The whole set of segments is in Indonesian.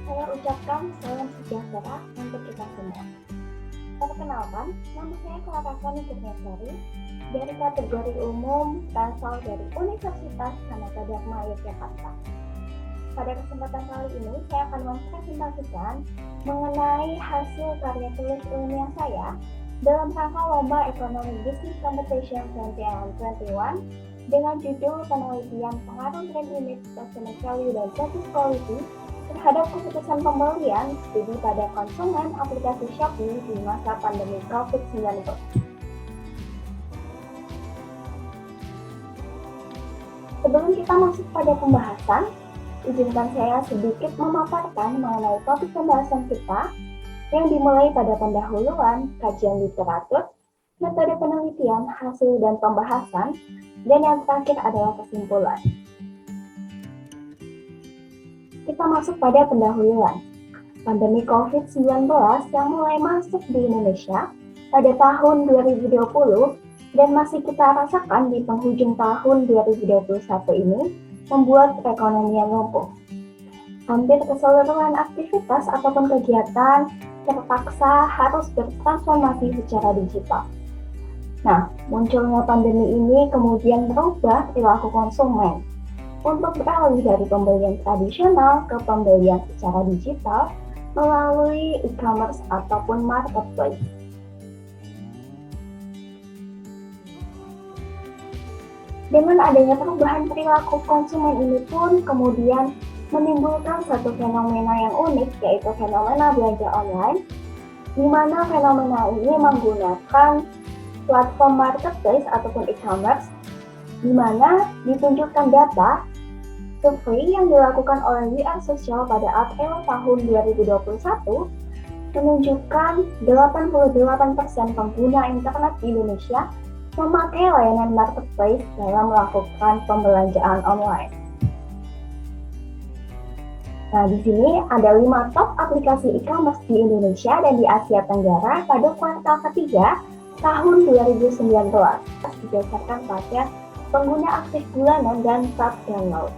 Saya ucapkan salam sejahtera untuk kita semua. Perkenalkan, nama saya Clara Fani Kurniasari dari kategori umum berasal dari Universitas Sanata Dharma Yogyakarta. Pada kesempatan kali ini, saya akan mempresentasikan mengenai hasil karya tulis ilmiah saya dalam rangka Lomba Ekonomi Business Competition 2021 dengan judul penelitian pengaruh brand image, customer value, dan service quality terhadap keputusan pembelian studi pada konsumen aplikasi Shopee di masa pandemi COVID-19. Sebelum kita masuk pada pembahasan, izinkan saya sedikit memaparkan mengenai topik pembahasan kita yang dimulai pada pendahuluan, kajian literatur, metode penelitian, hasil dan pembahasan, dan yang terakhir adalah kesimpulan. Kita masuk pada pendahuluan. Pandemi COVID-19 yang mulai masuk di Indonesia pada tahun 2020 dan masih kita rasakan di penghujung tahun 2021 ini membuat perekonomian lumpuh. Hampir keseluruhan aktivitas ataupun kegiatan terpaksa harus bertransformasi secara digital. Nah, munculnya pandemi ini kemudian merubah perilaku konsumen untuk beralih dari pembelian tradisional ke pembelian secara digital melalui e-commerce ataupun marketplace. Dengan adanya perubahan perilaku konsumen ini pun kemudian menimbulkan satu fenomena yang unik, yaitu fenomena belanja online, di mana fenomena ini menggunakan platform marketplace ataupun e-commerce, di mana ditunjukkan data survei yang dilakukan oleh We Are Social pada April tahun 2021 menunjukkan 88% pengguna internet di Indonesia memakai layanan marketplace dalam melakukan pembelanjaan online. Nah, di sini ada 5 top aplikasi e-commerce di Indonesia dan di Asia Tenggara pada kuartal ketiga tahun 2019 berdasarkan pada pengguna aktif bulanan dan sub download.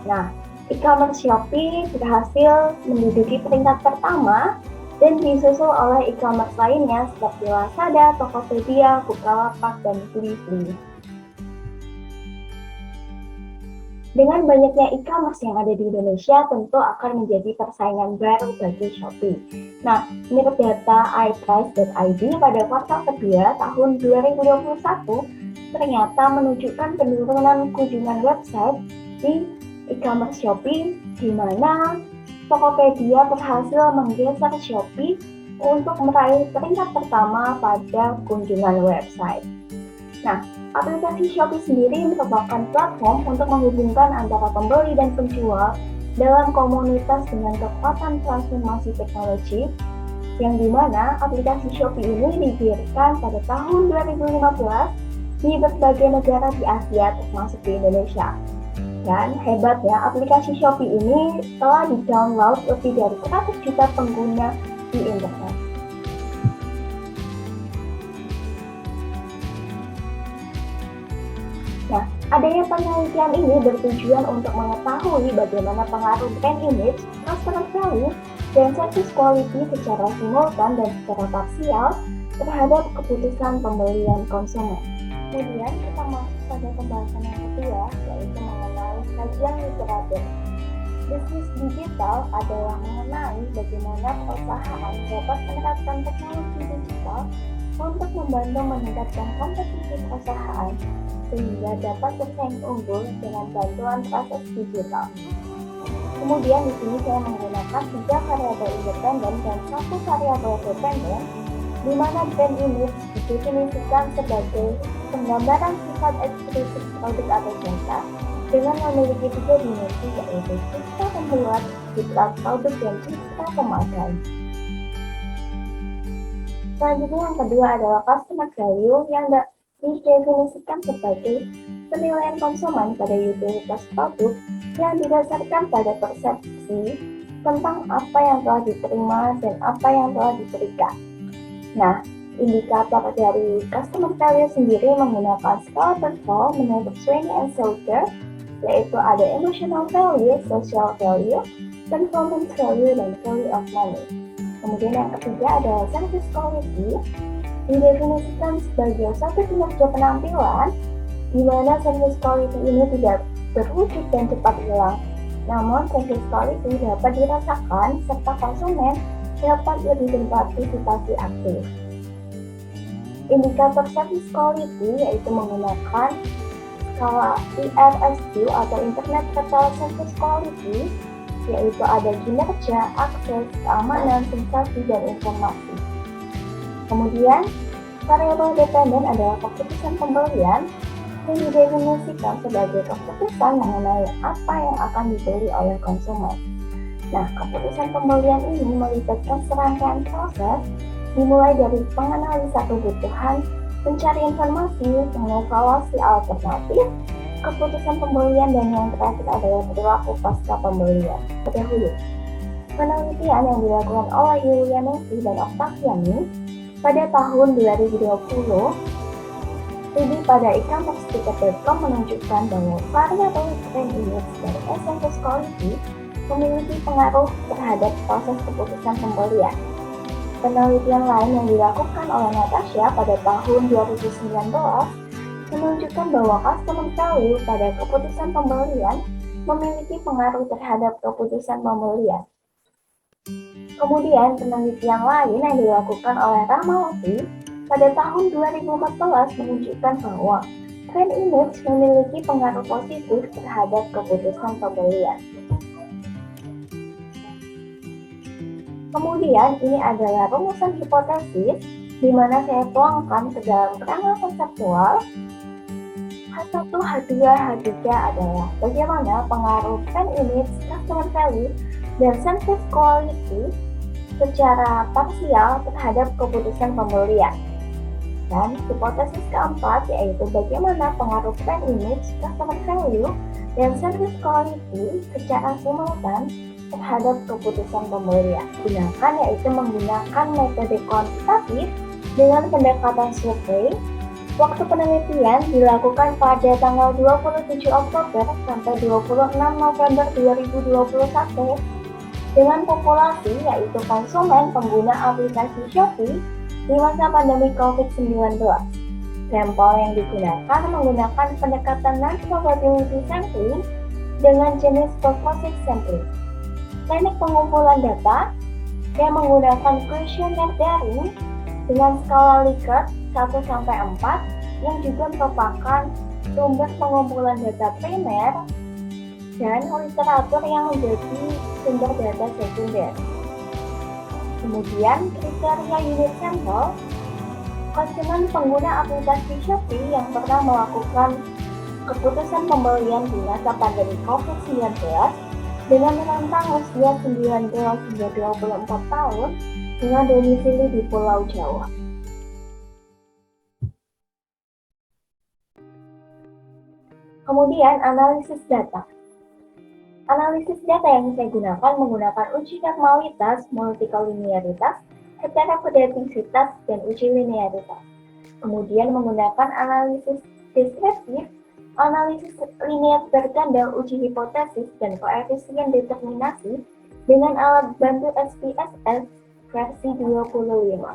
Nah, e-commerce Shopee berhasil menduduki peringkat pertama dan disusul oleh e-commerce lainnya seperti Lazada, Tokopedia, Bukalapak, dan Blibli. Dengan banyaknya e-commerce yang ada di Indonesia tentu akan menjadi persaingan baru bagi Shopee. Nah, menurut data iprice.id pada kuartal kedua tahun 2021 ternyata menunjukkan penurunan kunjungan website di e-commerce Shopee, di mana Tokopedia berhasil menggeser Shopee untuk meraih peringkat pertama pada kunjungan website. Nah, aplikasi Shopee sendiri merupakan platform untuk menghubungkan antara pembeli dan penjual dalam komunitas dengan kekuatan transformasi teknologi, yang dimana aplikasi Shopee ini didirikan pada tahun 2015 di berbagai negara di Asia termasuk di Indonesia. Dan hebatnya, aplikasi Shopee ini telah di-download lebih dari 100 juta pengguna di internet. Nah, adanya penelitian ini bertujuan untuk mengetahui bagaimana pengaruh brand image, customer value, dan service quality secara simultan dan secara parsial terhadap keputusan pembelian konsumen. Kemudian kita masuk pada pembahasan yang kedua, yaitu mengenai kajian literatur. Bisnis digital adalah mengenai bagaimana perusahaan dapat menerapkan teknologi digital untuk membantu meningkatkan kompetisi perusahaan sehingga dapat bersaing unggul dengan bantuan proses digital. Kemudian di sini saya menggunakan 3 variabel independen dan 1 variabel dependen, di mana brand image didefinisikan sebagai penggambaran sifat eksplisit produk atau jasa dengan memiliki 3 dimensi, yaitu citra pembuat, citra produk, dan citra pemakai. Selanjutnya yang kedua adalah customer value yang didefinisikan sebagai penilaian konsumen pada utilitas produk yang didasarkan pada persepsi tentang apa yang telah diterima dan apa yang telah diberikan. Nah, indikator dari customer value sendiri menggunakan skala Perfo menurut Sweeney and Sauter, yaitu ada emotional value, social value, performance value, dan value of money. Kemudian yang ketiga adalah service quality, didefinisikan sebagai suatu kinerja penampilan di mana service quality ini tidak berwujud dan cepat hilang. Namun, service quality dapat dirasakan serta konsumen dapat lebih berpartisipasi aktif. Indikator service quality yaitu menggunakan skala IRSQ atau Internet Retail Service Quality, yaitu ada kinerja, akses, keamanan, sensasi, dan informasi. Kemudian, variabel dependen adalah keputusan pembelian yang didefinisikan sebagai keputusan mengenai apa yang akan dibeli oleh konsumen. Nah, keputusan pembelian ini melibatkan serangkaian proses dimulai dari penganalisa kebutuhan, mencari informasi, mengevaluasi alternatif, keputusan pembelian, dan yang terakhir adalah perilaku pasca pembelian. Terdahulu, penelitian yang dilakukan oleh Yulianowski dan Octaviani pada tahun 2020 studi pada e-commerce.com menunjukkan bahwa variabel trend index dari service quality memiliki pengaruh terhadap proses keputusan pembelian. Penelitian lain yang dilakukan oleh Natasha pada tahun 2019 menunjukkan bahwa customer value pada keputusan pembelian memiliki pengaruh terhadap keputusan pembelian. Kemudian, penelitian lain yang dilakukan oleh Ramawati pada tahun 2014 menunjukkan bahwa trend image memiliki pengaruh positif terhadap keputusan pembelian. Kemudian, ini adalah rumusan hipotesis di mana saya tuangkan ke dalam kerangka konseptual. H1, H2, H3 adalah bagaimana pengaruh trend image, customer value, dan service quality secara parsial terhadap keputusan pembelian. Dan hipotesis keempat yaitu bagaimana pengaruh trend image, customer value, dan service quality secara simultan terhadap keputusan pembelian. Gunakan yaitu menggunakan metode kuantitatif dengan pendekatan survei. Waktu penelitian dilakukan pada tanggal 27 Oktober sampai 26 November 2021 dengan populasi yaitu konsumen pengguna aplikasi Shopee di masa pandemi COVID-19. Sampel yang digunakan menggunakan pendekatan non-probability sampling dengan jenis purposive sampling. Teknik pengumpulan data yang menggunakan kuesioner daring dengan skala Likert 1-4 yang juga merupakan sumber pengumpulan data primer dan literatur yang menjadi sumber data sekunder. Kemudian kriteria unit sampel, konsumen pengguna aplikasi Shopee yang pernah melakukan keputusan pembelian di masa pandemi COVID-19 dengan rentang usia 19 hingga 24 tahun dengan domisili di Pulau Jawa. Kemudian analisis data. Analisis data yang saya gunakan menggunakan uji normalitas, multikolinearitas, heterokodetisitas, dan uji linearitas. Kemudian menggunakan analisis deskriptif, analisis linear berganda, uji hipotesis, dan koefisien determinasi dengan alat bantu SPSS versi 25.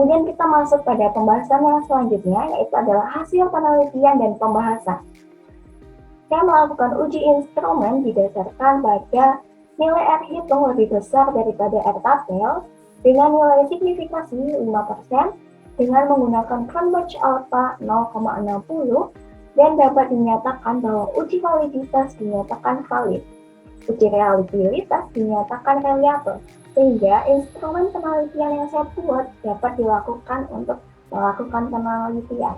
Kemudian kita masuk pada pembahasan yang selanjutnya, yaitu adalah hasil penelitian dan pembahasan. Saya melakukan uji instrumen didasarkan pada nilai R hitung lebih besar daripada R tabel dengan nilai signifikasi 5% dengan menggunakan Cronbach alpha 0,60 dan dapat dinyatakan bahwa uji validitas dinyatakan valid. Uji reliabilitas dinyatakan reliable, sehingga instrumen penelitian yang saya buat dapat dilakukan untuk melakukan penelitian.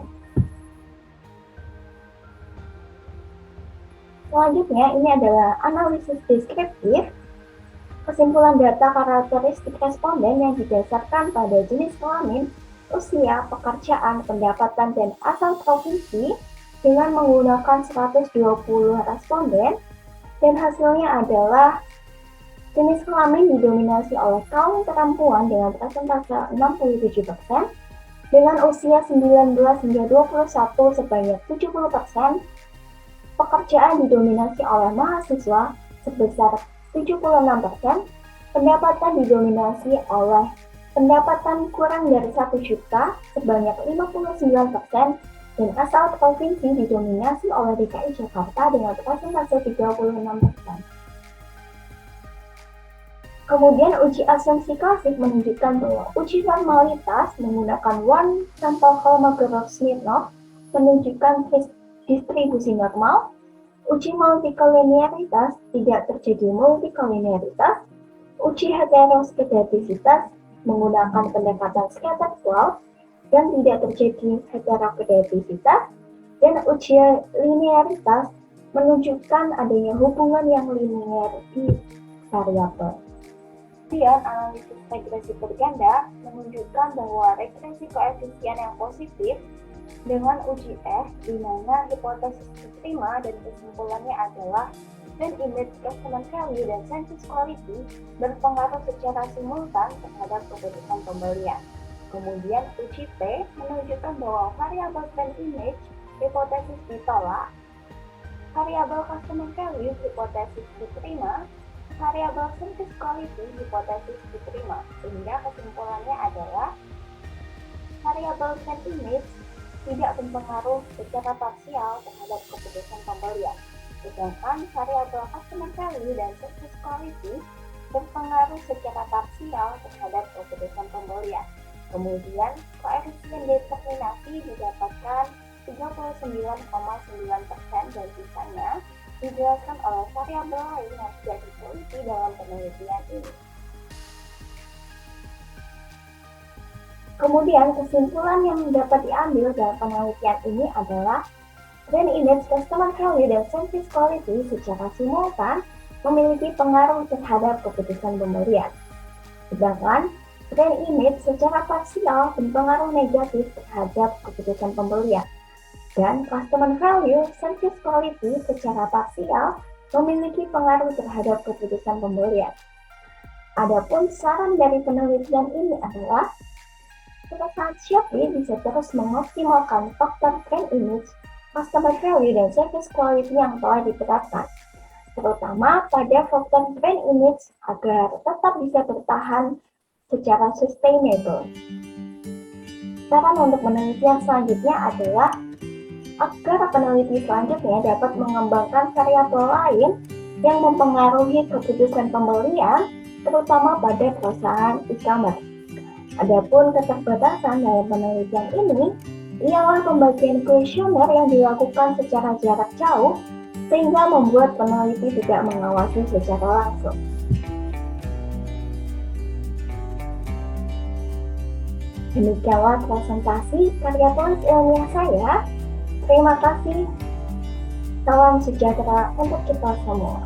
Selanjutnya, ini adalah analisis deskriptif, kesimpulan data karakteristik responden yang didasarkan pada jenis kelamin, usia, pekerjaan, pendapatan, dan asal provinsi dengan menggunakan 120 responden, dan hasilnya adalah jenis kelamin didominasi oleh kaum perempuan dengan persentase 67%, dengan usia 19 hingga 21 sebanyak 70%, pekerjaan didominasi oleh mahasiswa sebesar 76%, pendapatan didominasi oleh pendapatan kurang dari 1 juta sebanyak 59%, dan asal provinsi didominasi oleh DKI Jakarta dengan persentase 36%. Kemudian uji asumsi klasik menunjukkan bahwa uji normalitas menggunakan one sample Kolmogorov-Smirnov menunjukkan distribusi normal. Uji multikolinearitas tidak terjadi multikolinearitas. Uji heteroskedastisitas menggunakan pendekatan scattered plot dan tidak terjadi heteroskedastisitas. Dan uji linearitas menunjukkan adanya hubungan yang linear di variabel. Kemudian analisis regresi berganda menunjukkan bahwa regresi koefisien yang positif dengan uji F, di mana hipotesis diterima dan kesimpulannya adalah trend image customer value dan census quality berpengaruh secara simultan terhadap keputusan pembelian. Kemudian uji P menunjukkan bahwa variabel trend image hipotesis ditolak, variabel customer value hipotesis diterima, variabel census quality hipotesis diterima, sehingga kesimpulannya adalah variabel trend image tidak berpengaruh secara parsial terhadap keputusan pembelian, sedangkan variabel customer value dan census quality berpengaruh secara parsial terhadap keputusan pembelian. Kemudian koefisien determinasi didapatkan 39,9% dan sisanya dijelaskan oleh variabel lain yang tidak diteliti dalam penelitian ini. Kemudian kesimpulan yang dapat diambil dalam penelitian ini adalah trend image customer value dan census quality secara simultan memiliki pengaruh terhadap keputusan pembelian. Sedangkan trend image secara parsial berpengaruh negatif terhadap keputusan pembelian. Dan customer value census quality secara parsial memiliki pengaruh terhadap keputusan pembelian. Adapun saran dari penelitian ini adalah perusahaan Shopee bisa terus mengoptimalkan faktor trend image, customer value, dan service quality yang telah diterapkan, terutama pada faktor trend image agar tetap bisa bertahan secara sustainable. Saran untuk penelitian selanjutnya adalah agar peneliti selanjutnya dapat mengembangkan variabel lain yang mempengaruhi keputusan pembelian, terutama pada perusahaan e-commerce. Adapun keterbatasan dalam penelitian ini ialah pembagian kuesioner yang dilakukan secara jarak jauh, sehingga membuat peneliti tidak mengawasi secara langsung. Demikianlah presentasi karya tulis ilmiah saya. Terima kasih. Salam sejahtera untuk kita semua.